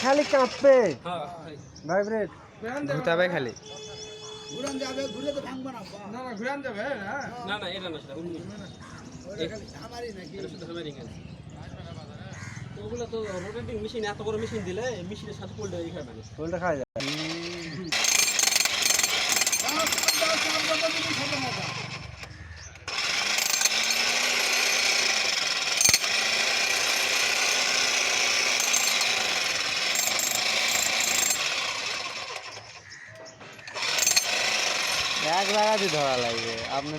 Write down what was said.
খালি কাঁপবে হ্যাঁ ভাইব্রেট ঘুতাবে খালি ঘুরান যাবে ঘুরে তো ভাঙবো না না না ঘুরান যাবে হ্যাঁ না না এটা না সেটা অন্য ওটা খালি আমারই নাকি এটা শুধু আমেরিকান ওগুলো তো রোটেটিং মেশিন এত বড় মেশিন দিলে মেশিনের সাথে পোল্টে এই খায় মানে কোনটা খাওয়া যায় এক জায়গাতে ধরা লাগবে আপনি